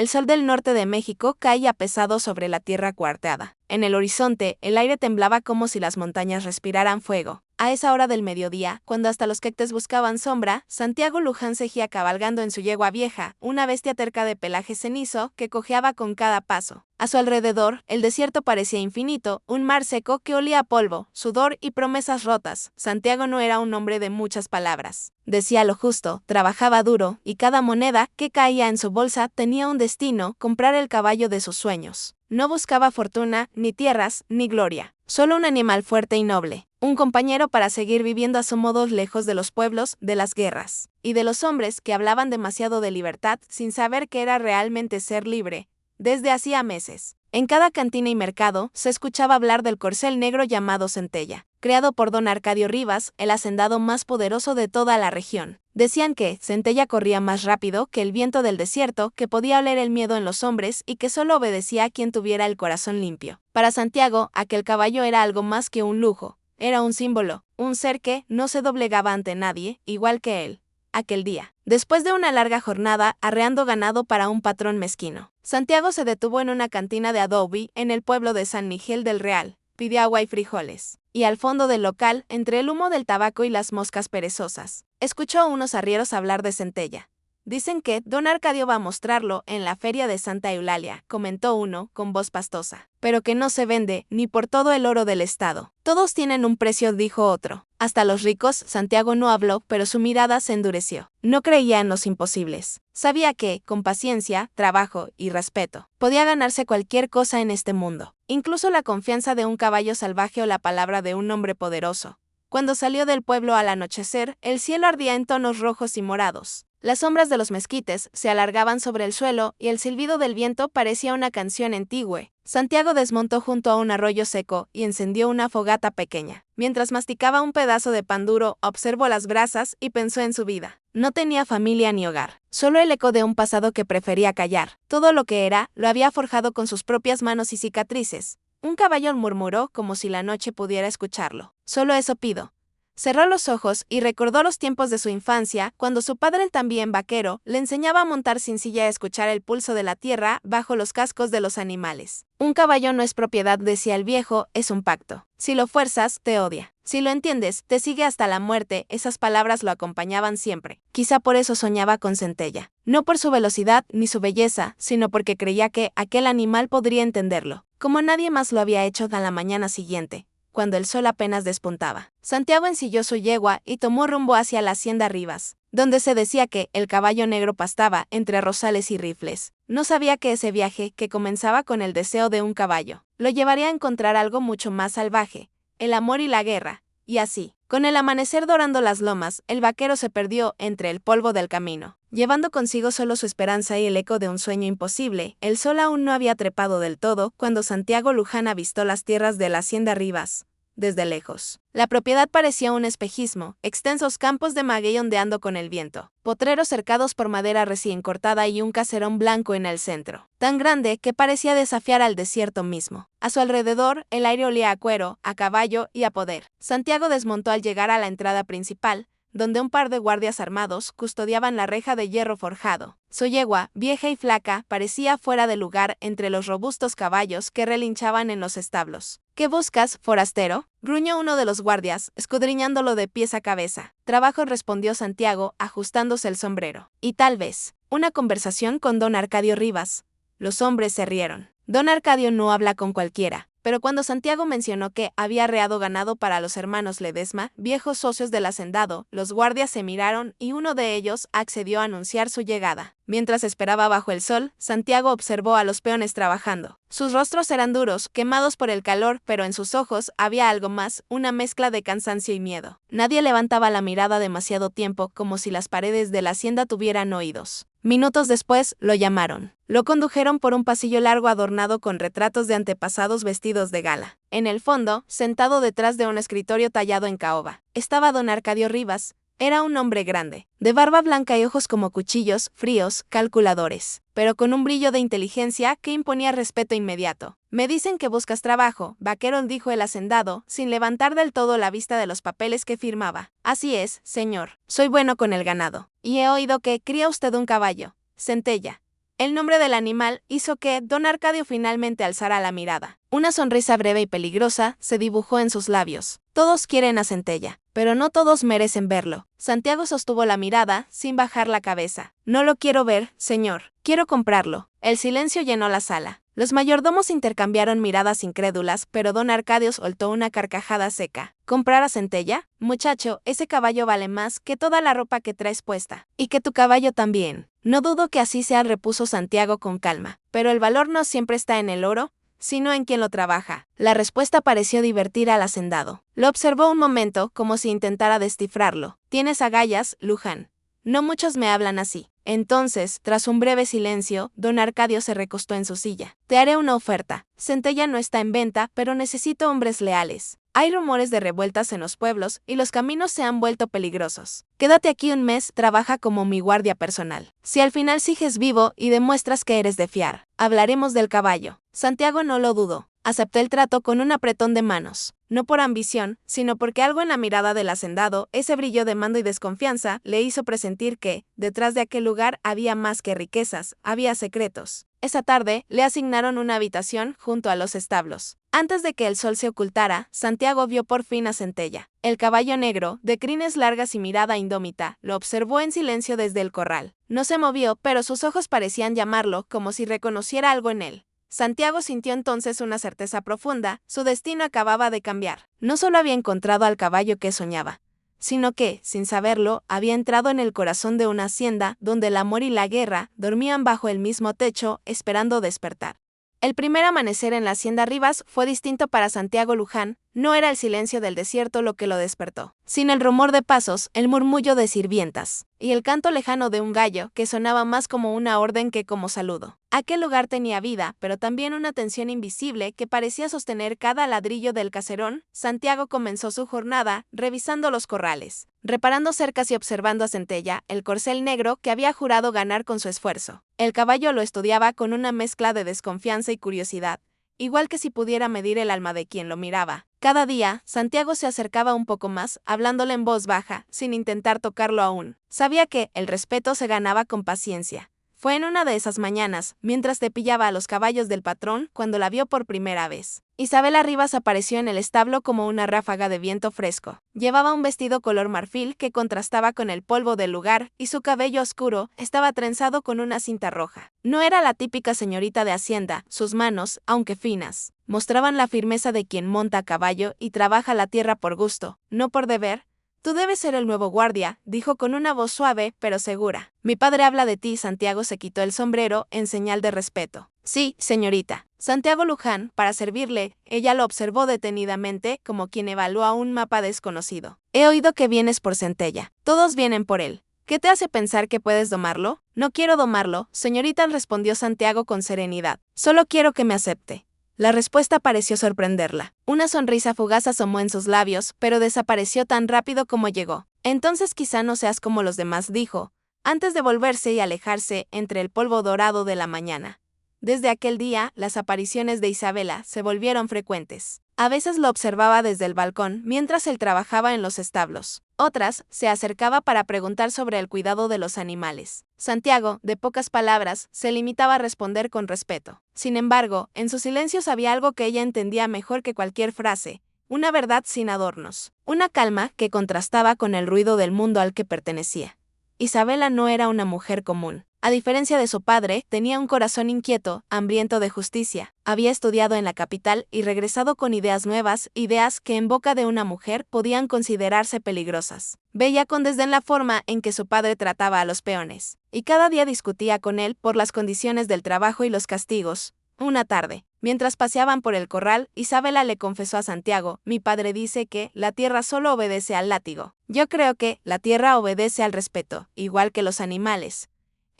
El sol del norte de México caía pesado sobre la tierra cuarteada. En el horizonte, el aire temblaba como si las montañas respiraran fuego. A esa hora del mediodía, cuando hasta los quectes buscaban sombra, Santiago Luján seguía cabalgando en su yegua vieja, una bestia terca de pelaje cenizo que cojeaba con cada paso. A su alrededor, el desierto parecía infinito, un mar seco que olía a polvo, sudor y promesas rotas. Santiago no era un hombre de muchas palabras. Decía lo justo, trabajaba duro, y cada moneda que caía en su bolsa tenía un destino: comprar el caballo de sus sueños. No buscaba fortuna, ni tierras, ni gloria. Solo un animal fuerte y noble. Un compañero para seguir viviendo a su modo lejos de los pueblos, de las guerras, y de los hombres que hablaban demasiado de libertad sin saber qué era realmente ser libre. Desde hacía meses, en cada cantina y mercado, se escuchaba hablar del corcel negro llamado Centella, creado por don Arcadio Rivas, el hacendado más poderoso de toda la región. Decían que Centella corría más rápido que el viento del desierto, que podía oler el miedo en los hombres y que solo obedecía a quien tuviera el corazón limpio. Para Santiago, aquel caballo era algo más que un lujo. Era un símbolo, un ser que no se doblegaba ante nadie, igual que él. Aquel día, después de una larga jornada arreando ganado para un patrón mezquino, Santiago se detuvo en una cantina de adobe en el pueblo de San Miguel del Real, pidió agua y frijoles, y al fondo del local, entre el humo del tabaco y las moscas perezosas, escuchó a unos arrieros hablar de Centella. Dicen que don Arcadio va a mostrarlo en la feria de Santa Eulalia, comentó uno, con voz pastosa. Pero que no se vende, ni por todo el oro del estado. Todos tienen un precio, dijo otro. Hasta los ricos. Santiago no habló, pero su mirada se endureció. No creía en los imposibles. Sabía que, con paciencia, trabajo y respeto, podía ganarse cualquier cosa en este mundo. Incluso la confianza de un caballo salvaje o la palabra de un hombre poderoso. Cuando salió del pueblo al anochecer, el cielo ardía en tonos rojos y morados. Las sombras de los mezquites se alargaban sobre el suelo y el silbido del viento parecía una canción antigua. Santiago desmontó junto a un arroyo seco y encendió una fogata pequeña. Mientras masticaba un pedazo de pan duro, observó las brasas y pensó en su vida. No tenía familia ni hogar, solo el eco de un pasado que prefería callar. Todo lo que era, lo había forjado con sus propias manos y cicatrices. Un caballo murmuró como si la noche pudiera escucharlo. Solo eso pido. Cerró los ojos y recordó los tiempos de su infancia, cuando su padre, también vaquero, le enseñaba a montar sin silla y a escuchar el pulso de la tierra bajo los cascos de los animales. Un caballo no es propiedad, decía el viejo, es un pacto. Si lo fuerzas, te odia. Si lo entiendes, te sigue hasta la muerte. Esas palabras lo acompañaban siempre. Quizá por eso soñaba con Centella. No por su velocidad ni su belleza, sino porque creía que aquel animal podría entenderlo, como nadie más lo había hecho a la mañana siguiente, cuando el sol apenas despuntaba. Santiago ensilló su yegua y tomó rumbo hacia la hacienda Rivas, donde se decía que el caballo negro pastaba entre rosales y rifles. No sabía que ese viaje, que comenzaba con el deseo de un caballo, lo llevaría a encontrar algo mucho más salvaje, el amor y la guerra. Y así, con el amanecer dorando las lomas, el vaquero se perdió entre el polvo del camino, llevando consigo solo su esperanza y el eco de un sueño imposible. El sol aún no había trepado del todo cuando Santiago Luján avistó las tierras de la hacienda Rivas, desde lejos. La propiedad parecía un espejismo, extensos campos de maguey ondeando con el viento, potreros cercados por madera recién cortada y un caserón blanco en el centro, tan grande que parecía desafiar al desierto mismo. A su alrededor, el aire olía a cuero, a caballo y a poder. Santiago desmontó al llegar a la entrada principal, donde un par de guardias armados custodiaban la reja de hierro forjado. Su yegua, vieja y flaca, parecía fuera de lugar entre los robustos caballos que relinchaban en los establos. ¿Qué buscas, forastero?, gruñó uno de los guardias, escudriñándolo de pies a cabeza. Trabajo, respondió Santiago, ajustándose el sombrero. Y tal vez, una conversación con don Arcadio Rivas. Los hombres se rieron. Don Arcadio no habla con cualquiera. Pero cuando Santiago mencionó que había arreado ganado para los hermanos Ledesma, viejos socios del hacendado, los guardias se miraron y uno de ellos accedió a anunciar su llegada. Mientras esperaba bajo el sol, Santiago observó a los peones trabajando. Sus rostros eran duros, quemados por el calor, pero en sus ojos había algo más, una mezcla de cansancio y miedo. Nadie levantaba la mirada demasiado tiempo, como si las paredes de la hacienda tuvieran oídos. Minutos después, lo llamaron. Lo condujeron por un pasillo largo adornado con retratos de antepasados vestidos de gala. En el fondo, sentado detrás de un escritorio tallado en caoba, estaba don Arcadio Rivas. Era un hombre grande, de barba blanca y ojos como cuchillos, fríos, calculadores, pero con un brillo de inteligencia que imponía respeto inmediato. Me dicen que buscas trabajo, vaquero, dijo el hacendado, sin levantar del todo la vista de los papeles que firmaba. Así es, señor. Soy bueno con el ganado. Y he oído que cría usted un caballo, Centella. El nombre del animal hizo que don Arcadio finalmente alzara la mirada. Una sonrisa breve y peligrosa se dibujó en sus labios. Todos quieren a Centella, pero no todos merecen verlo. Santiago sostuvo la mirada sin bajar la cabeza. No lo quiero ver, señor. Quiero comprarlo. El silencio llenó la sala. Los mayordomos intercambiaron miradas incrédulas, pero don Arcadio soltó una carcajada seca. ¿Comprar a Centella? Muchacho, ese caballo vale más que toda la ropa que traes puesta. Y que tu caballo también. No dudo que así sea, repuso Santiago con calma. Pero el valor no siempre está en el oro, sino en quien lo trabaja. La respuesta pareció divertir al hacendado. Lo observó un momento, como si intentara descifrarlo. Tienes agallas, Luján. No muchos me hablan así. Entonces, tras un breve silencio, don Arcadio se recostó en su silla. Te haré una oferta. Centella no está en venta, pero necesito hombres leales. Hay rumores de revueltas en los pueblos y los caminos se han vuelto peligrosos. Quédate aquí un mes, trabaja como mi guardia personal. Si al final sigues vivo y demuestras que eres de fiar, hablaremos del caballo. Santiago no lo dudó. Aceptó el trato con un apretón de manos. No por ambición, sino porque algo en la mirada del hacendado, ese brillo de mando y desconfianza, le hizo presentir que, detrás de aquel lugar había más que riquezas, había secretos. Esa tarde, le asignaron una habitación junto a los establos. Antes de que el sol se ocultara, Santiago vio por fin a Centella. El caballo negro, de crines largas y mirada indómita, lo observó en silencio desde el corral. No se movió, pero sus ojos parecían llamarlo, como si reconociera algo en él. Santiago sintió entonces una certeza profunda, su destino acababa de cambiar. No solo había encontrado al caballo que soñaba, sino que, sin saberlo, había entrado en el corazón de una hacienda donde el amor y la guerra dormían bajo el mismo techo, esperando despertar. El primer amanecer en la hacienda Rivas fue distinto para Santiago Luján. No era el silencio del desierto lo que lo despertó, sino el rumor de pasos, el murmullo de sirvientas, y el canto lejano de un gallo que sonaba más como una orden que como saludo. Aquel lugar tenía vida, pero también una tensión invisible que parecía sostener cada ladrillo del caserón. Santiago comenzó su jornada revisando los corrales, reparando cercas y observando a Centella, el corcel negro que había jurado ganar con su esfuerzo. El caballo lo estudiaba con una mezcla de desconfianza y curiosidad, igual que si pudiera medir el alma de quien lo miraba. Cada día, Santiago se acercaba un poco más, hablándole en voz baja, sin intentar tocarlo aún. Sabía que el respeto se ganaba con paciencia. Fue en una de esas mañanas, mientras cepillaba a los caballos del patrón, cuando la vio por primera vez. Isabela Rivas apareció en el establo como una ráfaga de viento fresco. Llevaba un vestido color marfil que contrastaba con el polvo del lugar, y su cabello oscuro estaba trenzado con una cinta roja. No era la típica señorita de hacienda, sus manos, aunque finas, mostraban la firmeza de quien monta a caballo y trabaja la tierra por gusto, no por deber. Tú debes ser el nuevo guardia, dijo con una voz suave pero segura. Mi padre habla de ti. Santiago se quitó el sombrero en señal de respeto. Sí, señorita. Santiago Luján, para servirle, ella lo observó detenidamente como quien evalúa un mapa desconocido. He oído que vienes por Centella. Todos vienen por él. ¿Qué te hace pensar que puedes domarlo? No quiero domarlo, señorita, respondió Santiago con serenidad. Solo quiero que me acepte. La respuesta pareció sorprenderla. Una sonrisa fugaz asomó en sus labios, pero desapareció tan rápido como llegó. Entonces quizá no seas como los demás, dijo, antes de volverse y alejarse entre el polvo dorado de la mañana. Desde aquel día, las apariciones de Isabela se volvieron frecuentes. A veces lo observaba desde el balcón mientras él trabajaba en los establos. Otras, se acercaba para preguntar sobre el cuidado de los animales. Santiago, de pocas palabras, se limitaba a responder con respeto. Sin embargo, en su silencio había algo que ella entendía mejor que cualquier frase, una verdad sin adornos, una calma que contrastaba con el ruido del mundo al que pertenecía. Isabela no era una mujer común. A diferencia de su padre, tenía un corazón inquieto, hambriento de justicia. Había estudiado en la capital y regresado con ideas nuevas, ideas que en boca de una mujer podían considerarse peligrosas. Veía con desdén la forma en que su padre trataba a los peones, y cada día discutía con él por las condiciones del trabajo y los castigos. Una tarde, mientras paseaban por el corral, Isabela le confesó a Santiago, mi padre dice que la tierra solo obedece al látigo. Yo creo que la tierra obedece al respeto, igual que los animales.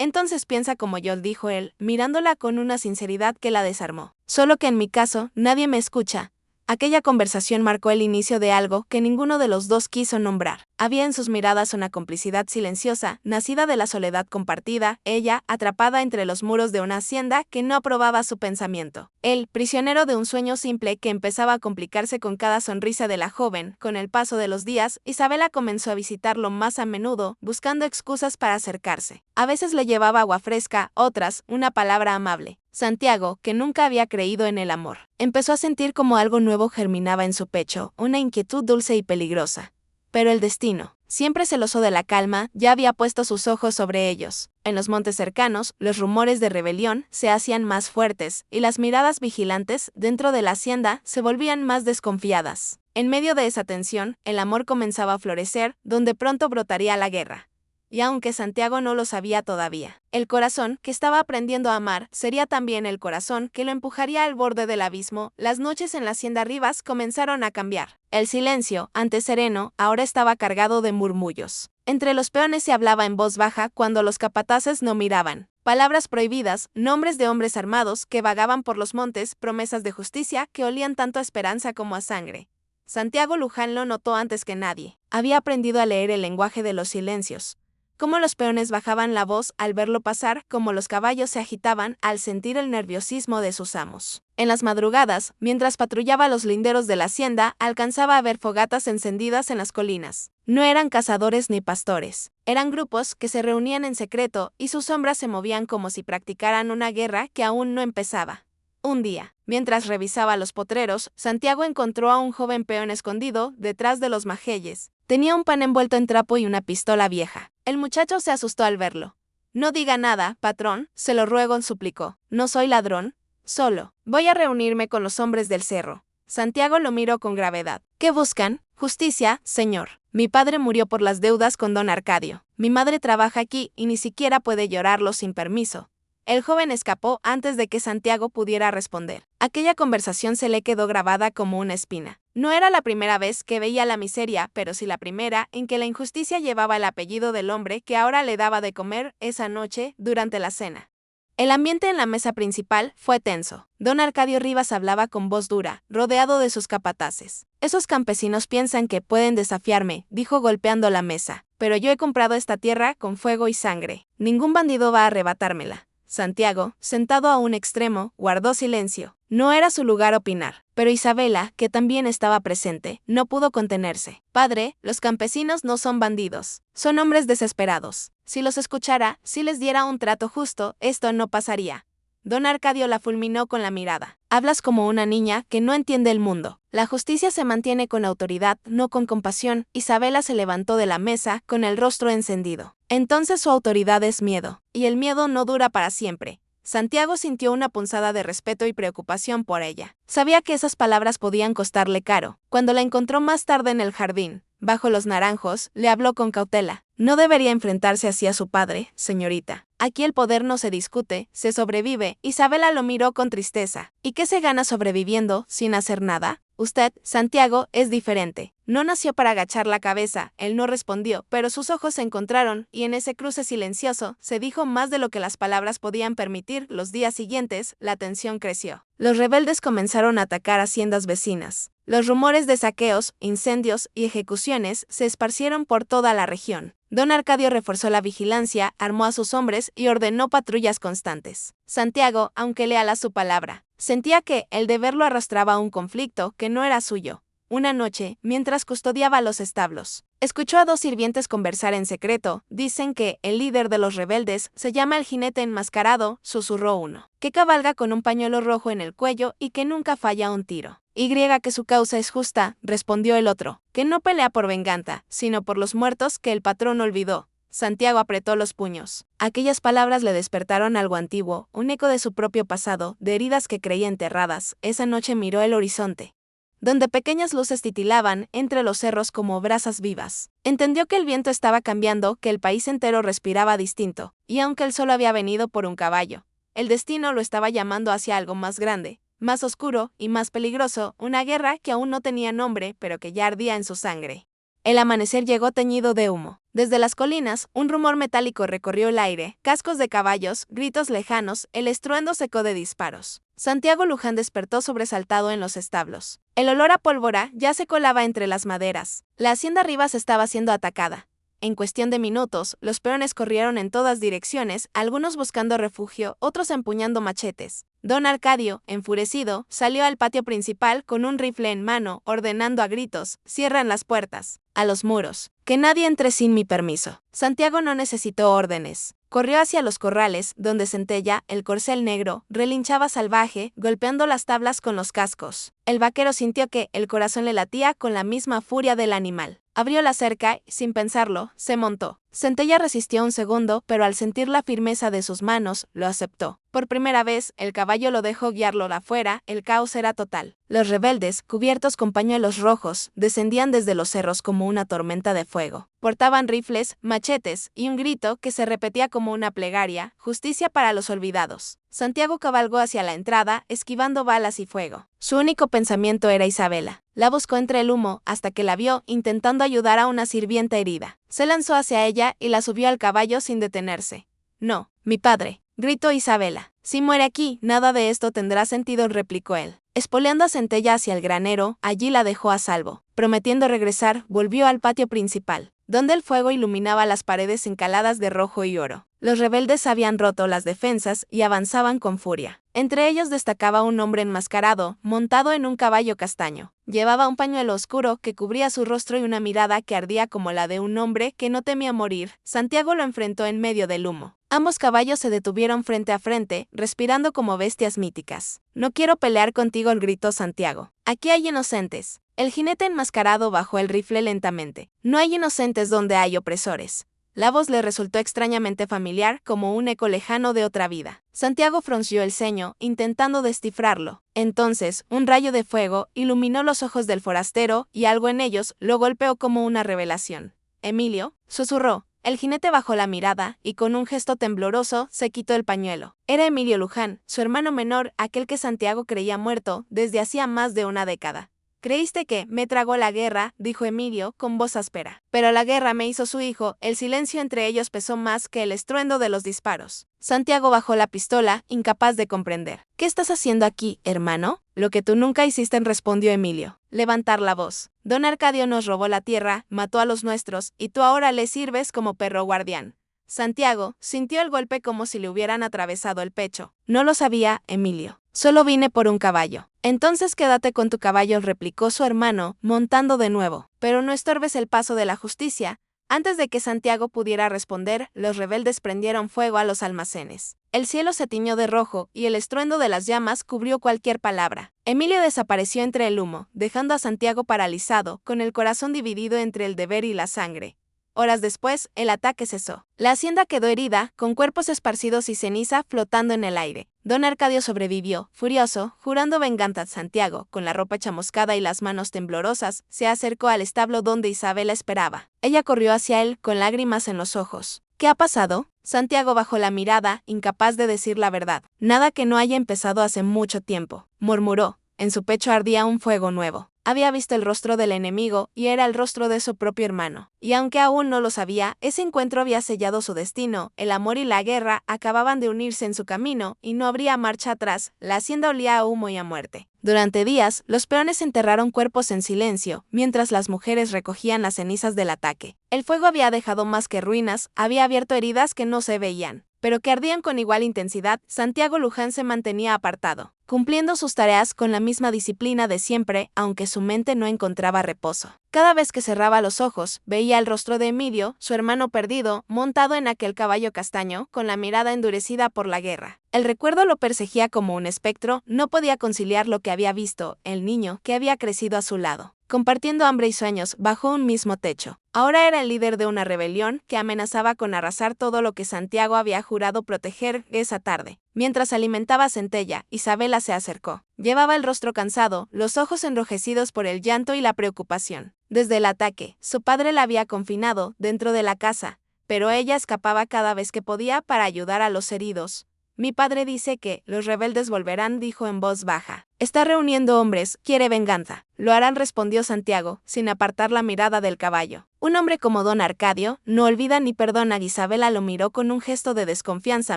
Entonces piensa como yo, dijo él, mirándola con una sinceridad que la desarmó. Solo que en mi caso, nadie me escucha. Aquella conversación marcó el inicio de algo que ninguno de los dos quiso nombrar. Había en sus miradas una complicidad silenciosa, nacida de la soledad compartida, ella, atrapada entre los muros de una hacienda que no aprobaba su pensamiento. Él, prisionero de un sueño simple que empezaba a complicarse con cada sonrisa de la joven. Con el paso de los días, Isabela comenzó a visitarlo más a menudo, buscando excusas para acercarse. A veces le llevaba agua fresca, otras, una palabra amable. Santiago, que nunca había creído en el amor, empezó a sentir como algo nuevo germinaba en su pecho, una inquietud dulce y peligrosa. Pero el destino, siempre celoso de la calma, ya había puesto sus ojos sobre ellos. En los montes cercanos, los rumores de rebelión se hacían más fuertes, y las miradas vigilantes dentro de la hacienda se volvían más desconfiadas. En medio de esa tensión, el amor comenzaba a florecer, donde pronto brotaría la guerra. Y aunque Santiago no lo sabía todavía, el corazón que estaba aprendiendo a amar sería también el corazón que lo empujaría al borde del abismo. Las noches en la hacienda Rivas comenzaron a cambiar. El silencio, antes sereno, ahora estaba cargado de murmullos. Entre los peones se hablaba en voz baja cuando los capataces no miraban. Palabras prohibidas, nombres de hombres armados que vagaban por los montes, promesas de justicia que olían tanto a esperanza como a sangre. Santiago Luján lo notó antes que nadie. Había aprendido a leer el lenguaje de los silencios. Cómo los peones bajaban la voz al verlo pasar, cómo los caballos se agitaban al sentir el nerviosismo de sus amos. En las madrugadas, mientras patrullaba los linderos de la hacienda, alcanzaba a ver fogatas encendidas en las colinas. No eran cazadores ni pastores, eran grupos que se reunían en secreto y sus sombras se movían como si practicaran una guerra que aún no empezaba. Un día, mientras revisaba los potreros, Santiago encontró a un joven peón escondido detrás de los majeyes. Tenía un pan envuelto en trapo y una pistola vieja. El muchacho se asustó al verlo. «No diga nada, patrón, se lo ruego», suplicó. «No soy ladrón. Solo voy a reunirme con los hombres del cerro». Santiago lo miró con gravedad. «¿Qué buscan?» «Justicia, señor. Mi padre murió por las deudas con don Arcadio. Mi madre trabaja aquí y ni siquiera puede llorarlo sin permiso». El joven escapó antes de que Santiago pudiera responder. Aquella conversación se le quedó grabada como una espina. No era la primera vez que veía la miseria, pero sí la primera en que la injusticia llevaba el apellido del hombre que ahora le daba de comer esa noche durante la cena. El ambiente en la mesa principal fue tenso. Don Arcadio Rivas hablaba con voz dura, rodeado de sus capataces. «Esos campesinos piensan que pueden desafiarme», dijo golpeando la mesa. «Pero yo he comprado esta tierra con fuego y sangre. Ningún bandido va a arrebatármela». Santiago, sentado a un extremo, guardó silencio. No era su lugar opinar, pero Isabela, que también estaba presente, no pudo contenerse. «Padre, los campesinos no son bandidos, son hombres desesperados. Si los escuchara, si les diera un trato justo, esto no pasaría». Don Arcadio la fulminó con la mirada. «Hablas como una niña que no entiende el mundo. La justicia se mantiene con autoridad, no con compasión». Isabela se levantó de la mesa con el rostro encendido. «Entonces su autoridad es miedo, y el miedo no dura para siempre». Santiago sintió una punzada de respeto y preocupación por ella. Sabía que esas palabras podían costarle caro. Cuando la encontró más tarde en el jardín, bajo los naranjos, le habló con cautela. «No debería enfrentarse así a su padre, señorita. Aquí el poder no se discute, se sobrevive». Isabela lo miró con tristeza. «¿Y qué se gana sobreviviendo sin hacer nada? Usted, Santiago, es diferente. No nació para agachar la cabeza». Él no respondió, pero sus ojos se encontraron, y en ese cruce silencioso, se dijo más de lo que las palabras podían permitir. Los días siguientes, la tensión creció. Los rebeldes comenzaron a atacar haciendas vecinas. Los rumores de saqueos, incendios y ejecuciones se esparcieron por toda la región. Don Arcadio reforzó la vigilancia, armó a sus hombres y ordenó patrullas constantes. Santiago, aunque leal a su palabra, sentía que el deber lo arrastraba a un conflicto que no era suyo. Una noche, mientras custodiaba los establos, escuchó a dos sirvientes conversar en secreto. «Dicen que el líder de los rebeldes se llama el jinete enmascarado», susurró uno, «que cabalga con un pañuelo rojo en el cuello y que nunca falla un tiro». «Y que su causa es justa», respondió el otro, «que no pelea por venganza, sino por los muertos que el patrón olvidó». Santiago apretó los puños. Aquellas palabras le despertaron algo antiguo, un eco de su propio pasado, de heridas que creía enterradas. Esa noche miró el horizonte, donde pequeñas luces titilaban entre los cerros como brasas vivas. Entendió que el viento estaba cambiando, que el país entero respiraba distinto, y aunque él solo había venido por un caballo, el destino lo estaba llamando hacia algo más grande, más oscuro y más peligroso, una guerra que aún no tenía nombre, pero que ya ardía en su sangre. El amanecer llegó teñido de humo. Desde las colinas, un rumor metálico recorrió el aire, cascos de caballos, gritos lejanos, el estruendo seco de disparos. Santiago Luján despertó sobresaltado en los establos. El olor a pólvora ya se colaba entre las maderas. La hacienda Rivas estaba siendo atacada. En cuestión de minutos, los peones corrieron en todas direcciones, algunos buscando refugio, otros empuñando machetes. Don Arcadio, enfurecido, salió al patio principal con un rifle en mano, ordenando a gritos: «Cierran las puertas, a los muros, que nadie entre sin mi permiso». Santiago no necesitó órdenes. Corrió hacia los corrales, donde Centella, el corcel negro, relinchaba salvaje, golpeando las tablas con los cascos. El vaquero sintió que el corazón le latía con la misma furia del animal. Abrió la cerca y, sin pensarlo, se montó. Centella resistió un segundo, pero al sentir la firmeza de sus manos, lo aceptó. Por primera vez, el caballo lo dejó guiarlo afuera, el caos era total. Los rebeldes, cubiertos con pañuelos rojos, descendían desde los cerros como una tormenta de fuego. Portaban rifles, machetes, y un grito que se repetía como una plegaria: «Justicia para los olvidados». Santiago cabalgó hacia la entrada, esquivando balas y fuego. Su único pensamiento era Isabela. La buscó entre el humo hasta que la vio intentando ayudar a una sirvienta herida. Se lanzó hacia ella y la subió al caballo sin detenerse. «No, mi padre», gritó Isabela. «Si muere aquí, nada de esto tendrá sentido», replicó él. Espoleando a Centella hacia el granero, allí la dejó a salvo. Prometiendo regresar, volvió al patio principal, donde el fuego iluminaba las paredes encaladas de rojo y oro. Los rebeldes habían roto las defensas y avanzaban con furia. Entre ellos destacaba un hombre enmascarado, montado en un caballo castaño. Llevaba un pañuelo oscuro que cubría su rostro y una mirada que ardía como la de un hombre que no temía morir. Santiago lo enfrentó en medio del humo. Ambos caballos se detuvieron frente a frente, respirando como bestias míticas. «No quiero pelear contigo», gritó Santiago. «Aquí hay inocentes». El jinete enmascarado bajó el rifle lentamente. «No hay inocentes donde hay opresores». La voz le resultó extrañamente familiar, como un eco lejano de otra vida. Santiago frunció el ceño, intentando descifrarlo. Entonces, un rayo de fuego iluminó los ojos del forastero y algo en ellos lo golpeó como una revelación. «Emilio», susurró. El jinete bajó la mirada y con un gesto tembloroso se quitó el pañuelo. Era Emilio Luján, su hermano menor, aquel que Santiago creía muerto desde hacía más de una década. «Creíste que me tragó la guerra», dijo Emilio con voz áspera. «Pero la guerra me hizo su hijo». El silencio entre ellos pesó más que el estruendo de los disparos. Santiago bajó la pistola, incapaz de comprender. «¿Qué estás haciendo aquí, hermano?». «Lo que tú nunca hiciste», respondió Emilio. «Levantar la voz. Don Arcadio nos robó la tierra, mató a los nuestros, y tú ahora le sirves como perro guardián». Santiago sintió el golpe como si le hubieran atravesado el pecho. «No lo sabía, Emilio. Solo vine por un caballo». «Entonces quédate con tu caballo», replicó su hermano, montando de nuevo. «Pero no estorbes el paso de la justicia». Antes de que Santiago pudiera responder, los rebeldes prendieron fuego a los almacenes. El cielo se tiñó de rojo y el estruendo de las llamas cubrió cualquier palabra. Emilio desapareció entre el humo, dejando a Santiago paralizado, con el corazón dividido entre el deber y la sangre. Horas después, el ataque cesó. La hacienda quedó herida, con cuerpos esparcidos y ceniza flotando en el aire. Don Arcadio sobrevivió, furioso, jurando venganza. Santiago, con la ropa chamuscada y las manos temblorosas, se acercó al establo donde Isabela esperaba. Ella corrió hacia él, con lágrimas en los ojos. «¿Qué ha pasado?». Santiago bajó la mirada, incapaz de decir la verdad. «Nada que no haya empezado hace mucho tiempo», murmuró. En su pecho ardía un fuego nuevo. Había visto el rostro del enemigo y era el rostro de su propio hermano. Y aunque aún no lo sabía, ese encuentro había sellado su destino. El amor y la guerra acababan de unirse en su camino y no habría marcha atrás. La hacienda olía a humo y a muerte. Durante días, los peones enterraron cuerpos en silencio, mientras las mujeres recogían las cenizas del ataque. El fuego había dejado más que ruinas, había abierto heridas que no se veían, pero que ardían con igual intensidad. Santiago Luján se mantenía apartado, cumpliendo sus tareas con la misma disciplina de siempre, aunque su mente no encontraba reposo. Cada vez que cerraba los ojos, veía el rostro de Emilio, su hermano perdido, montado en aquel caballo castaño, con la mirada endurecida por la guerra. El recuerdo lo perseguía como un espectro, no podía conciliar lo que había visto, el niño que había crecido a su lado, compartiendo hambre y sueños bajo un mismo techo. Ahora era el líder de una rebelión que amenazaba con arrasar todo lo que Santiago había jurado proteger esa tarde. Mientras alimentaba a Centella, Isabela se acercó. Llevaba el rostro cansado, los ojos enrojecidos por el llanto y la preocupación. Desde el ataque, su padre la había confinado dentro de la casa, pero ella escapaba cada vez que podía para ayudar a los heridos. «Mi padre dice que los rebeldes volverán», dijo en voz baja. «Está reuniendo hombres, quiere venganza». «Lo harán», respondió Santiago, sin apartar la mirada del caballo. Un hombre como don Arcadio no olvida ni perdona. Isabela lo miró con un gesto de desconfianza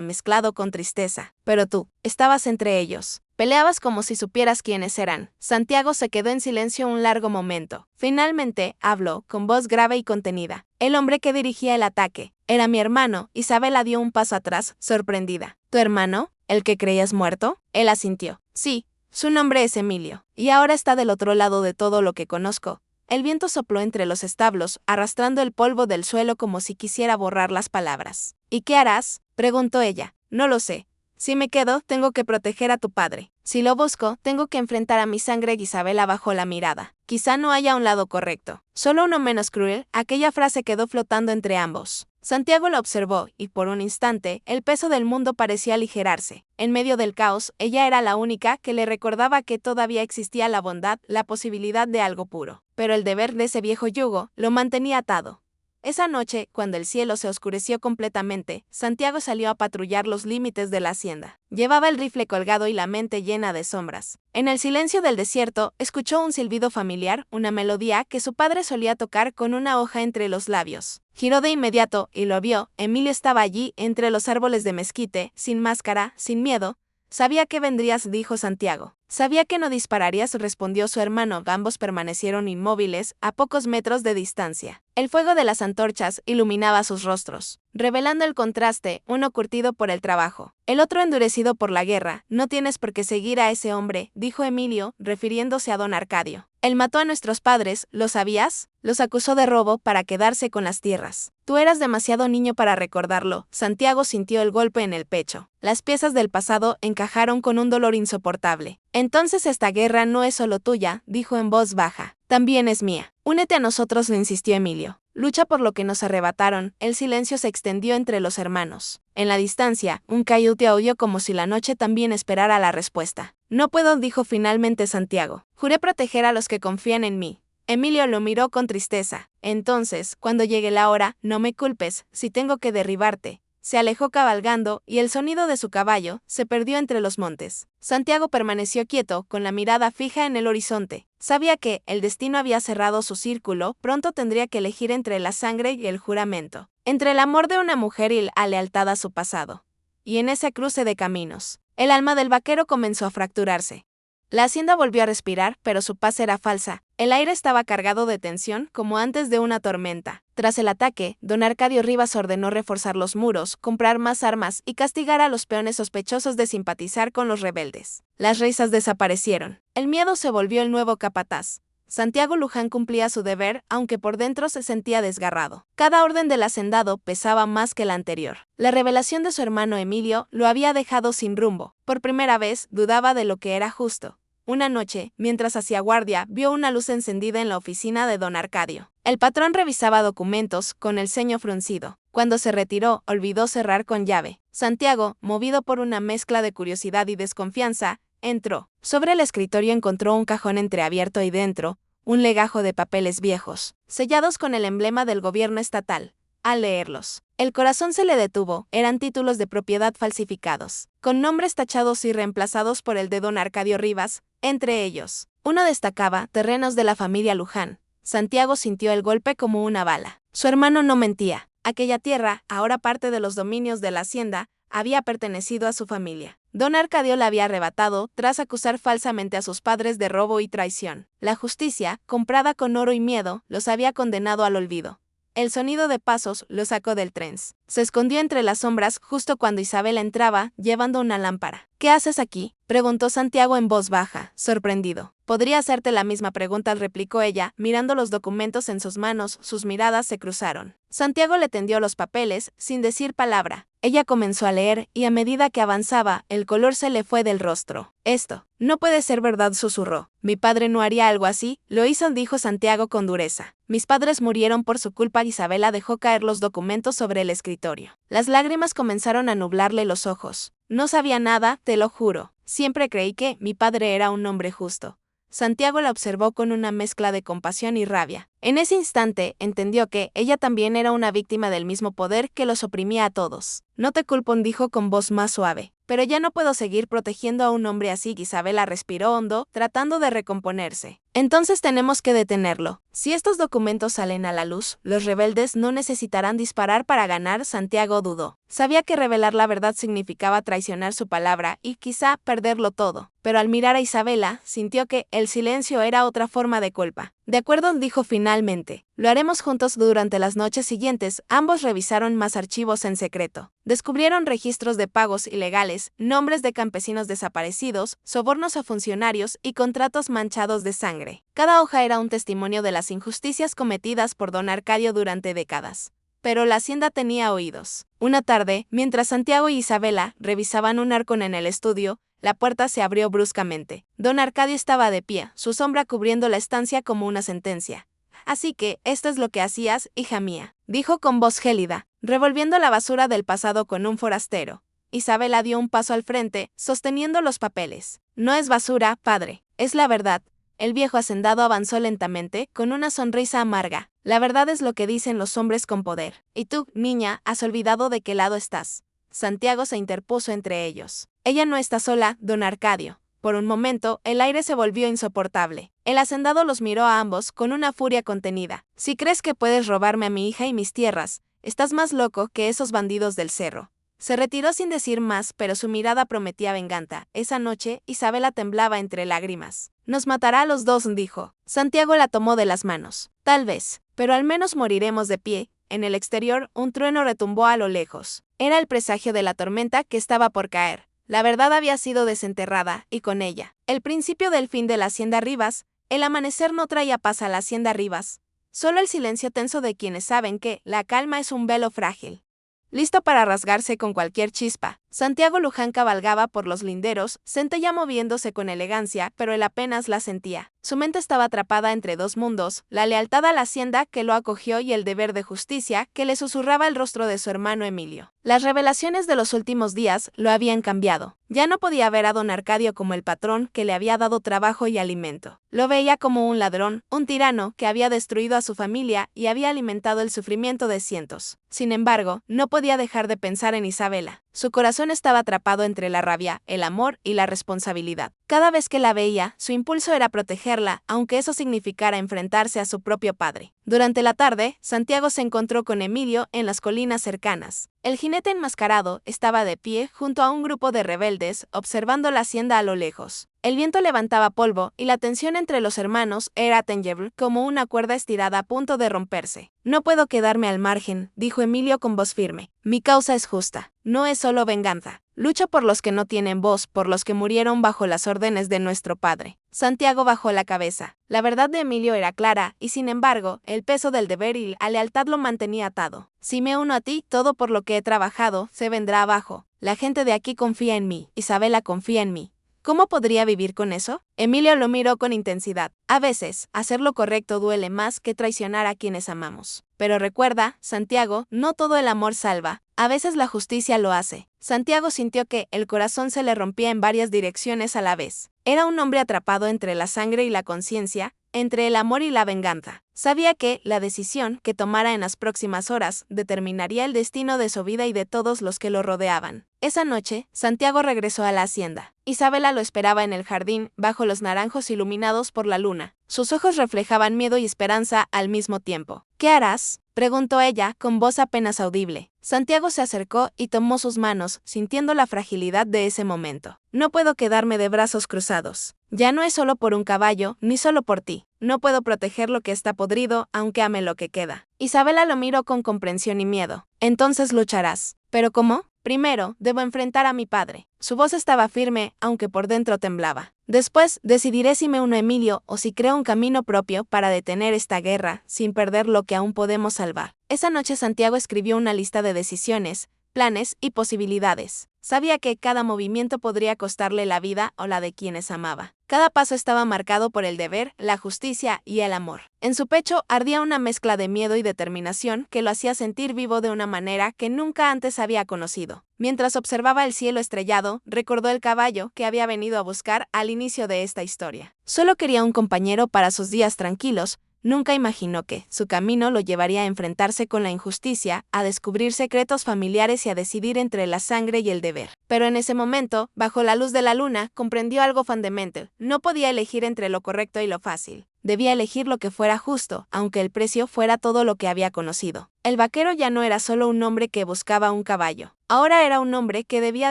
mezclado con tristeza. Pero tú, estabas entre ellos. Peleabas como si supieras quiénes eran. Santiago se quedó en silencio un largo momento. Finalmente, habló, con voz grave y contenida. El hombre que dirigía el ataque era mi hermano. Isabela dio un paso atrás, sorprendida. ¿Tu hermano? ¿El que creías muerto? Él asintió. Sí, su nombre es Emilio. Y ahora está del otro lado de todo lo que conozco. El viento sopló entre los establos, arrastrando el polvo del suelo como si quisiera borrar las palabras. ¿Y qué harás?, preguntó ella. No lo sé. Si me quedo, tengo que proteger a tu padre. Si lo busco, tengo que enfrentar a mi sangre. Isabela bajó la mirada. Quizá no haya un lado correcto, solo uno menos cruel. Aquella frase quedó flotando entre ambos. Santiago la observó, y por un instante, el peso del mundo parecía aligerarse. En medio del caos, ella era la única que le recordaba que todavía existía la bondad, la posibilidad de algo puro. Pero el deber de ese viejo yugo lo mantenía atado. Esa noche, cuando el cielo se oscureció completamente, Santiago salió a patrullar los límites de la hacienda. Llevaba el rifle colgado y la mente llena de sombras. En el silencio del desierto, escuchó un silbido familiar, una melodía que su padre solía tocar con una hoja entre los labios. Giró de inmediato y lo vio. Emilio estaba allí, entre los árboles de mezquite, sin máscara, sin miedo. Sabía que vendrías, dijo Santiago. Sabía que no dispararías, respondió su hermano. Ambos permanecieron inmóviles, a pocos metros de distancia. El fuego de las antorchas iluminaba sus rostros, revelando el contraste, uno curtido por el trabajo, el otro endurecido por la guerra. No tienes por qué seguir a ese hombre, dijo Emilio, refiriéndose a don Arcadio. Él mató a nuestros padres, ¿lo sabías? Los acusó de robo para quedarse con las tierras. Tú eras demasiado niño para recordarlo. Santiago sintió el golpe en el pecho. Las piezas del pasado encajaron con un dolor insoportable. Entonces esta guerra no es solo tuya, dijo en voz baja. También es mía. Únete a nosotros, le insistió Emilio. Lucha por lo que nos arrebataron. El silencio se extendió entre los hermanos. En la distancia, un coyote aulló como si la noche también esperara la respuesta. No puedo, dijo finalmente Santiago. Juré proteger a los que confían en mí. Emilio lo miró con tristeza. Entonces, cuando llegue la hora, no me culpes, si tengo que derribarte. Se alejó cabalgando, y el sonido de su caballo se perdió entre los montes. Santiago permaneció quieto, con la mirada fija en el horizonte. Sabía que el destino había cerrado su círculo. Pronto tendría que elegir entre la sangre y el juramento, entre el amor de una mujer y la lealtad a su pasado. Y en ese cruce de caminos, el alma del vaquero comenzó a fracturarse. La hacienda volvió a respirar, pero su paz era falsa. El aire estaba cargado de tensión, como antes de una tormenta. Tras el ataque, don Arcadio Rivas ordenó reforzar los muros, comprar más armas y castigar a los peones sospechosos de simpatizar con los rebeldes. Las risas desaparecieron. El miedo se volvió el nuevo capataz. Santiago Luján cumplía su deber, aunque por dentro se sentía desgarrado. Cada orden del hacendado pesaba más que la anterior. La revelación de su hermano Emilio lo había dejado sin rumbo. Por primera vez, dudaba de lo que era justo. Una noche, mientras hacía guardia, vio una luz encendida en la oficina de don Arcadio. El patrón revisaba documentos, con el ceño fruncido. Cuando se retiró, olvidó cerrar con llave. Santiago, movido por una mezcla de curiosidad y desconfianza, entró. Sobre el escritorio encontró un cajón entreabierto y dentro, un legajo de papeles viejos, sellados con el emblema del gobierno estatal. Al leerlos, el corazón se le detuvo. Eran títulos de propiedad falsificados, con nombres tachados y reemplazados por el de don Arcadio Rivas. Entre ellos, uno destacaba: terrenos de la familia Luján. Santiago sintió el golpe como una bala. Su hermano no mentía. Aquella tierra, ahora parte de los dominios de la hacienda, había pertenecido a su familia. Don Arcadio la había arrebatado tras acusar falsamente a sus padres de robo y traición. La justicia, comprada con oro y miedo, los había condenado al olvido. El sonido de pasos lo sacó del tren. Se escondió entre las sombras justo cuando Isabela entraba, llevando una lámpara. ¿Qué haces aquí?, preguntó Santiago en voz baja, sorprendido. Podría hacerte la misma pregunta, replicó ella, mirando los documentos en sus manos. Sus miradas se cruzaron. Santiago le tendió los papeles, sin decir palabra. Ella comenzó a leer, y a medida que avanzaba, el color se le fue del rostro. Esto no puede ser verdad, susurró. Mi padre no haría algo así. Lo hizo, dijo Santiago con dureza. Mis padres murieron por su culpa. Isabela dejó caer los documentos sobre el escritorio. Las lágrimas comenzaron a nublarle los ojos. No sabía nada, te lo juro. Siempre creí que mi padre era un hombre justo. Santiago la observó con una mezcla de compasión y rabia. En ese instante, entendió que ella también era una víctima del mismo poder que los oprimía a todos. No te culpo, dijo con voz más suave. Pero ya no puedo seguir protegiendo a un hombre así. Isabela respiró hondo, tratando de recomponerse. Entonces tenemos que detenerlo. Si estos documentos salen a la luz, los rebeldes no necesitarán disparar para ganar. Santiago dudó. Sabía que revelar la verdad significaba traicionar su palabra y quizá perderlo todo. Pero al mirar a Isabela, sintió que el silencio era otra forma de culpa. De acuerdo, dijo finalmente. Lo haremos juntos. Durante las noches siguientes, ambos revisaron más archivos en secreto. Descubrieron registros de pagos ilegales, nombres de campesinos desaparecidos, sobornos a funcionarios y contratos manchados de sangre. Cada hoja era un testimonio de las injusticias cometidas por don Arcadio durante décadas. Pero la hacienda tenía oídos. Una tarde, mientras Santiago y Isabela revisaban un arcón en el estudio, la puerta se abrió bruscamente. Don Arcadio estaba de pie, su sombra cubriendo la estancia como una sentencia. Así que, esto es lo que hacías, hija mía, dijo con voz gélida, revolviendo la basura del pasado con un forastero. Isabela dio un paso al frente, sosteniendo los papeles. No es basura, padre, es la verdad. El viejo hacendado avanzó lentamente, con una sonrisa amarga. La verdad es lo que dicen los hombres con poder. Y tú, niña, has olvidado de qué lado estás. Santiago se interpuso entre ellos. Ella no está sola, don Arcadio. Por un momento, el aire se volvió insoportable. El hacendado los miró a ambos con una furia contenida. Si crees que puedes robarme a mi hija y mis tierras, estás más loco que esos bandidos del cerro. Se retiró sin decir más, pero su mirada prometía venganza. Esa noche, Isabela temblaba entre lágrimas. Nos matará a los dos, dijo. Santiago la tomó de las manos. Tal vez, pero al menos moriremos de pie. En el exterior, un trueno retumbó a lo lejos. Era el presagio de la tormenta que estaba por caer. La verdad había sido desenterrada, y con ella, el principio del fin de la hacienda Rivas. El amanecer no traía paz a la hacienda Rivas. Solo el silencio tenso de quienes saben que la calma es un velo frágil, listo para rasgarse con cualquier chispa. Santiago Luján cabalgaba por los linderos, centella moviéndose con elegancia, pero él apenas la sentía. Su mente estaba atrapada entre dos mundos, la lealtad a la hacienda que lo acogió y el deber de justicia que le susurraba el rostro de su hermano Emilio. Las revelaciones de los últimos días lo habían cambiado. Ya no podía ver a don Arcadio como el patrón que le había dado trabajo y alimento. Lo veía como un ladrón, un tirano que había destruido a su familia y había alimentado el sufrimiento de cientos. Sin embargo, no podía dejar de pensar en Isabela. Su corazón estaba atrapado entre la rabia, el amor y la responsabilidad. Cada vez que la veía, su impulso era protegerla, aunque eso significara enfrentarse a su propio padre. Durante la tarde, Santiago se encontró con Emilio en las colinas cercanas. El jinete enmascarado estaba de pie junto a un grupo de rebeldes, observando la hacienda a lo lejos. El viento levantaba polvo y la tensión entre los hermanos era tangible como una cuerda estirada a punto de romperse. No puedo quedarme al margen, dijo Emilio con voz firme. Mi causa es justa, no es solo venganza. Lucho por los que no tienen voz, por los que murieron bajo las órdenes de nuestro padre. Santiago bajó la cabeza. La verdad de Emilio era clara, y sin embargo, el peso del deber y la lealtad lo mantenía atado. Si me uno a ti, todo por lo que he trabajado, se vendrá abajo. La gente de aquí confía en mí, Isabela confía en mí. ¿Cómo podría vivir con eso? Emilio lo miró con intensidad. A veces, hacer lo correcto duele más que traicionar a quienes amamos. Pero recuerda, Santiago, no todo el amor salva. A veces la justicia lo hace. Santiago sintió que el corazón se le rompía en varias direcciones a la vez. Era un hombre atrapado entre la sangre y la conciencia, entre el amor y la venganza. Sabía que la decisión que tomara en las próximas horas determinaría el destino de su vida y de todos los que lo rodeaban. Esa noche, Santiago regresó a la hacienda. Isabela lo esperaba en el jardín, bajo los naranjos iluminados por la luna. Sus ojos reflejaban miedo y esperanza al mismo tiempo. ¿Qué harás?, preguntó ella, con voz apenas audible. Santiago se acercó y tomó sus manos, sintiendo la fragilidad de ese momento. No puedo quedarme de brazos cruzados. Ya no es solo por un caballo, ni solo por ti. No puedo proteger lo que está podrido, aunque ame lo que queda. Isabela lo miró con comprensión y miedo. Entonces lucharás. ¿Pero cómo? Primero, debo enfrentar a mi padre. Su voz estaba firme, aunque por dentro temblaba. Después, decidiré si me uno a Emilio o si creo un camino propio para detener esta guerra, sin perder lo que aún podemos salvar. Esa noche Santiago escribió una lista de decisiones, planes y posibilidades. Sabía que cada movimiento podría costarle la vida o la de quienes amaba. Cada paso estaba marcado por el deber, la justicia y el amor. En su pecho ardía una mezcla de miedo y determinación que lo hacía sentir vivo de una manera que nunca antes había conocido. Mientras observaba el cielo estrellado, recordó el caballo que había venido a buscar al inicio de esta historia. Solo quería un compañero para sus días tranquilos, Nunca imaginó que su camino lo llevaría a enfrentarse con la injusticia, a descubrir secretos familiares y a decidir entre la sangre y el deber. Pero en ese momento, bajo la luz de la luna, comprendió algo fundamental. No podía elegir entre lo correcto y lo fácil. Debía elegir lo que fuera justo, aunque el precio fuera todo lo que había conocido. El vaquero ya no era solo un hombre que buscaba un caballo. Ahora era un hombre que debía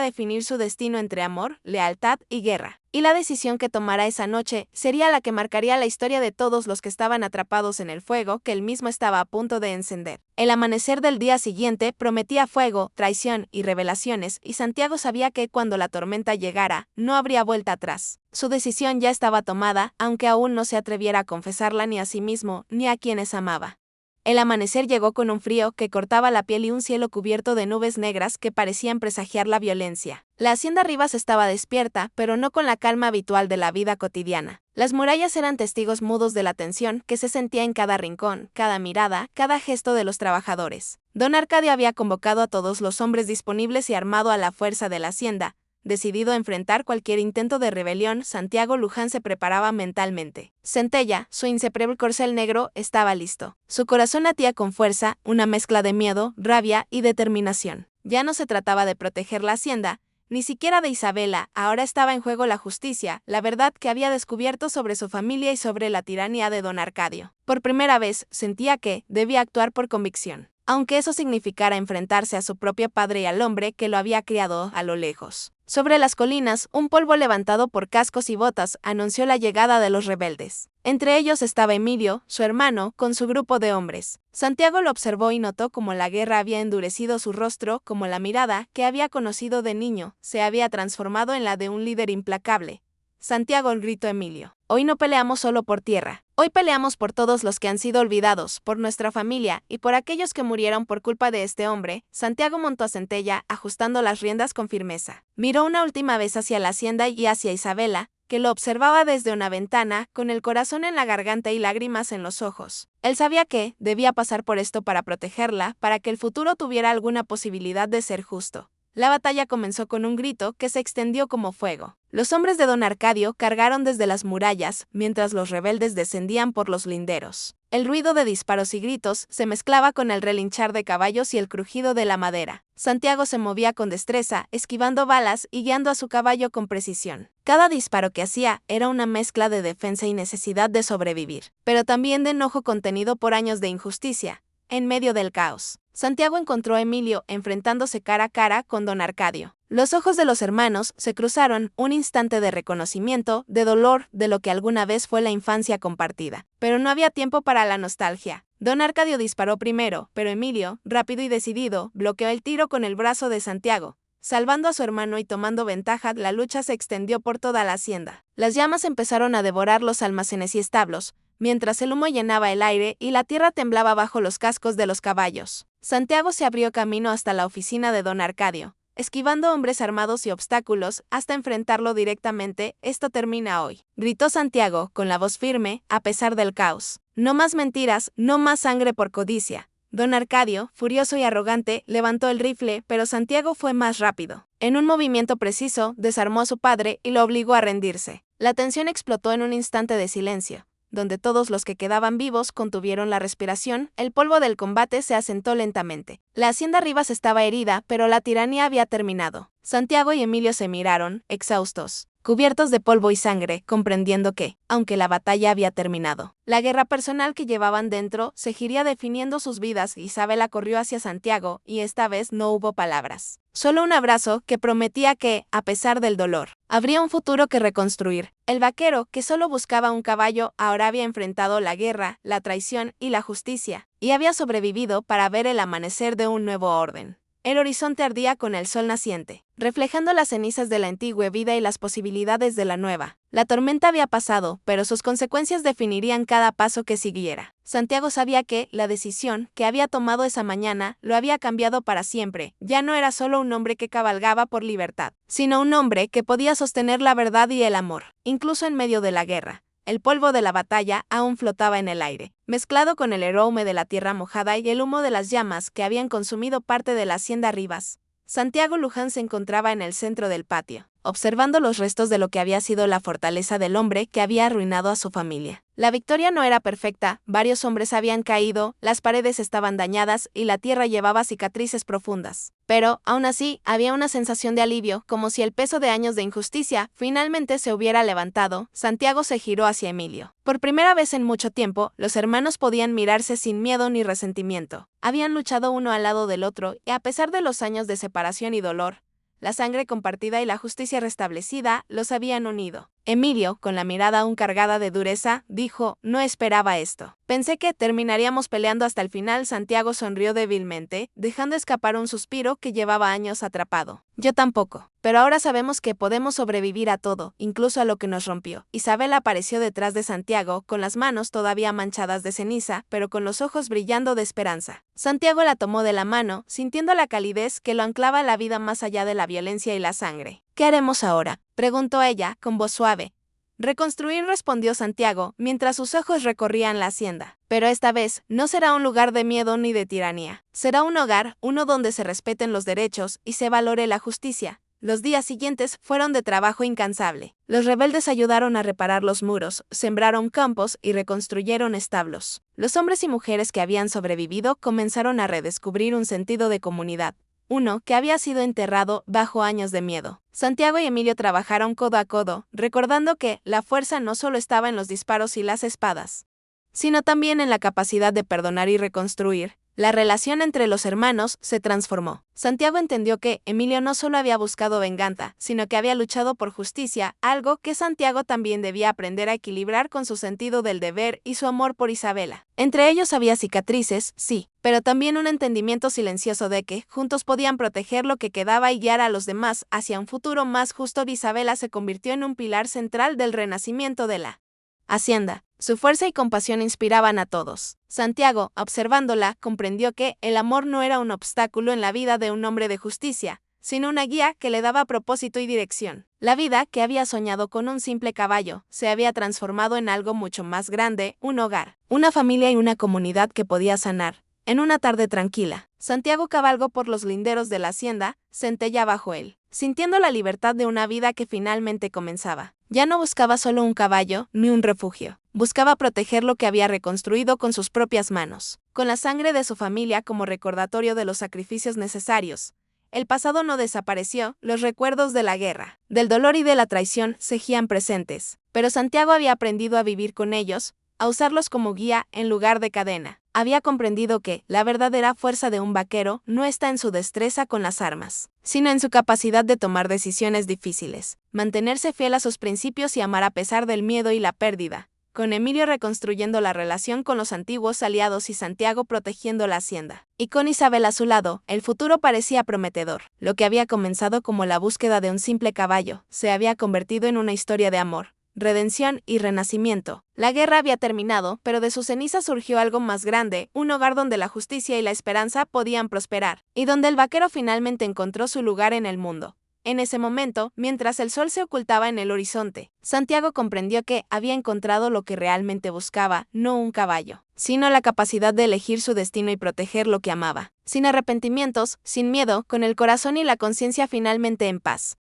definir su destino entre amor, lealtad y guerra. Y la decisión que tomara esa noche sería la que marcaría la historia de todos los que estaban atrapados en el fuego que él mismo estaba a punto de encender. El amanecer del día siguiente prometía fuego, traición y revelaciones, y Santiago sabía que cuando la tormenta llegara, no habría vuelta atrás. Su decisión ya estaba tomada, aunque aún no se atreviera a confesarla ni a sí mismo ni a quienes amaba. El amanecer llegó con un frío que cortaba la piel y un cielo cubierto de nubes negras que parecían presagiar la violencia. La hacienda Rivas estaba despierta, pero no con la calma habitual de la vida cotidiana. Las murallas eran testigos mudos de la tensión que se sentía en cada rincón, cada mirada, cada gesto de los trabajadores. Don Arcadio había convocado a todos los hombres disponibles y armado a la fuerza de la hacienda. Decidido a enfrentar cualquier intento de rebelión, Santiago Luján se preparaba mentalmente. Centella, su inseparable corcel negro, estaba listo. Su corazón latía con fuerza, una mezcla de miedo, rabia y determinación. Ya no se trataba de proteger la hacienda, ni siquiera de Isabela, ahora estaba en juego la justicia, la verdad que había descubierto sobre su familia y sobre la tiranía de don Arcadio. Por primera vez, sentía que debía actuar por convicción, aunque eso significara enfrentarse a su propio padre y al hombre que lo había criado a lo lejos. Sobre las colinas, un polvo levantado por cascos y botas anunció la llegada de los rebeldes. Entre ellos estaba Emilio, su hermano, con su grupo de hombres. Santiago lo observó y notó cómo la guerra había endurecido su rostro, como la mirada, que había conocido de niño, se había transformado en la de un líder implacable. Santiago, gritó Emilio. Hoy no peleamos solo por tierra. Hoy peleamos por todos los que han sido olvidados, por nuestra familia y por aquellos que murieron por culpa de este hombre. Santiago montó a Centella, ajustando las riendas con firmeza. Miró una última vez hacia la hacienda y hacia Isabela, que lo observaba desde una ventana, con el corazón en la garganta y lágrimas en los ojos. Él sabía que debía pasar por esto para protegerla, para que el futuro tuviera alguna posibilidad de ser justo. La batalla comenzó con un grito que se extendió como fuego. Los hombres de don Arcadio cargaron desde las murallas, mientras los rebeldes descendían por los linderos. El ruido de disparos y gritos se mezclaba con el relinchar de caballos y el crujido de la madera. Santiago se movía con destreza, esquivando balas y guiando a su caballo con precisión. Cada disparo que hacía era una mezcla de defensa y necesidad de sobrevivir, pero también de enojo contenido por años de injusticia. En medio del caos, Santiago encontró a Emilio enfrentándose cara a cara con don Arcadio. Los ojos de los hermanos se cruzaron, un instante de reconocimiento, de dolor, de lo que alguna vez fue la infancia compartida. Pero no había tiempo para la nostalgia. Don Arcadio disparó primero, pero Emilio, rápido y decidido, bloqueó el tiro con el brazo de Santiago. Salvando a su hermano y tomando ventaja, la lucha se extendió por toda la hacienda. Las llamas empezaron a devorar los almacenes y establos, mientras el humo llenaba el aire y la tierra temblaba bajo los cascos de los caballos. Santiago se abrió camino hasta la oficina de don Arcadio, esquivando hombres armados y obstáculos hasta enfrentarlo directamente. «Esto termina hoy», gritó Santiago con la voz firme, a pesar del caos. «No más mentiras, no más sangre por codicia». Don Arcadio, furioso y arrogante, levantó el rifle, pero Santiago fue más rápido. En un movimiento preciso, desarmó a su padre y lo obligó a rendirse. La tensión explotó en un instante de silencio, donde todos los que quedaban vivos contuvieron la respiración. El polvo del combate se asentó lentamente. La hacienda Rivas estaba herida, pero la tiranía había terminado. Santiago y Emilio se miraron, exhaustos, cubiertos de polvo y sangre, comprendiendo que, aunque la batalla había terminado, la guerra personal que llevaban dentro seguiría definiendo sus vidas. Isabela corrió hacia Santiago, y esta vez no hubo palabras. Solo un abrazo que prometía que, a pesar del dolor, habría un futuro que reconstruir. El vaquero, que solo buscaba un caballo, ahora había enfrentado la guerra, la traición y la justicia, y había sobrevivido para ver el amanecer de un nuevo orden. El horizonte ardía con el sol naciente, reflejando las cenizas de la antigua vida y las posibilidades de la nueva. La tormenta había pasado, pero sus consecuencias definirían cada paso que siguiera. Santiago sabía que la decisión que había tomado esa mañana lo había cambiado para siempre. Ya no era solo un hombre que cabalgaba por libertad, sino un hombre que podía sostener la verdad y el amor, incluso en medio de la guerra. El polvo de la batalla aún flotaba en el aire, mezclado con el aroma de la tierra mojada y el humo de las llamas que habían consumido parte de la hacienda Rivas. Santiago Luján se encontraba en el centro del patio. observando los restos de lo que había sido la fortaleza del hombre que había arruinado a su familia. La victoria no era perfecta, varios hombres habían caído, las paredes estaban dañadas y la tierra llevaba cicatrices profundas. Pero, aún así, había una sensación de alivio, como si el peso de años de injusticia finalmente se hubiera levantado. Santiago se giró hacia Emilio. Por primera vez en mucho tiempo, los hermanos podían mirarse sin miedo ni resentimiento. Habían luchado uno al lado del otro y a pesar de los años de separación y dolor, la sangre compartida y la justicia restablecida los habían unido. Emilio, con la mirada aún cargada de dureza, dijo: «No esperaba esto. Pensé que terminaríamos peleando hasta el final». Santiago sonrió débilmente, dejando escapar un suspiro que llevaba años atrapado. «Yo tampoco. Pero ahora sabemos que podemos sobrevivir a todo, incluso a lo que nos rompió». Isabel apareció detrás de Santiago, con las manos todavía manchadas de ceniza, pero con los ojos brillando de esperanza. Santiago la tomó de la mano, sintiendo la calidez que lo anclaba a la vida más allá de la violencia y la sangre. «¿Qué haremos ahora?», preguntó ella, con voz suave. «Reconstruir», respondió Santiago, mientras sus ojos recorrían la hacienda. «Pero esta vez, no será un lugar de miedo ni de tiranía. Será un hogar, uno donde se respeten los derechos y se valore la justicia». Los días siguientes fueron de trabajo incansable. Los rebeldes ayudaron a reparar los muros, sembraron campos y reconstruyeron establos. Los hombres y mujeres que habían sobrevivido comenzaron a redescubrir un sentido de comunidad, uno que había sido enterrado bajo años de miedo. Santiago y Emilio trabajaron codo a codo, recordando que la fuerza no solo estaba en los disparos y las espadas, sino también en la capacidad de perdonar y reconstruir. La relación entre los hermanos se transformó. Santiago entendió que Emilio no solo había buscado venganza, sino que había luchado por justicia, algo que Santiago también debía aprender a equilibrar con su sentido del deber y su amor por Isabela. Entre ellos había cicatrices, sí, pero también un entendimiento silencioso de que juntos podían proteger lo que quedaba y guiar a los demás hacia un futuro más justo. Isabela se convirtió en un pilar central del renacimiento de la hacienda. Su fuerza y compasión inspiraban a todos. Santiago, observándola, comprendió que el amor no era un obstáculo en la vida de un hombre de justicia, sino una guía que le daba propósito y dirección. La vida que había soñado con un simple caballo se había transformado en algo mucho más grande: un hogar, una familia y una comunidad que podía sanar. En una tarde tranquila, Santiago cabalgó por los linderos de la hacienda, centella bajo él, sintiendo la libertad de una vida que finalmente comenzaba. Ya no buscaba solo un caballo, ni un refugio. Buscaba proteger lo que había reconstruido con sus propias manos, con la sangre de su familia como recordatorio de los sacrificios necesarios. El pasado no desapareció, los recuerdos de la guerra, del dolor y de la traición seguían presentes, pero Santiago había aprendido a vivir con ellos, a usarlos como guía en lugar de cadena. Había comprendido que la verdadera fuerza de un vaquero no está en su destreza con las armas, sino en su capacidad de tomar decisiones difíciles, mantenerse fiel a sus principios y amar a pesar del miedo y la pérdida. Con Emilio reconstruyendo la relación con los antiguos aliados y Santiago protegiendo la hacienda, y con Isabel a su lado, el futuro parecía prometedor. Lo que había comenzado como la búsqueda de un simple caballo se había convertido en una historia de amor, redención y renacimiento. La guerra había terminado, pero de sus cenizas surgió algo más grande, un hogar donde la justicia y la esperanza podían prosperar, y donde el vaquero finalmente encontró su lugar en el mundo. En ese momento, mientras el sol se ocultaba en el horizonte, Santiago comprendió que había encontrado lo que realmente buscaba: no un caballo, sino la capacidad de elegir su destino y proteger lo que amaba, sin arrepentimientos, sin miedo, con el corazón y la conciencia finalmente en paz.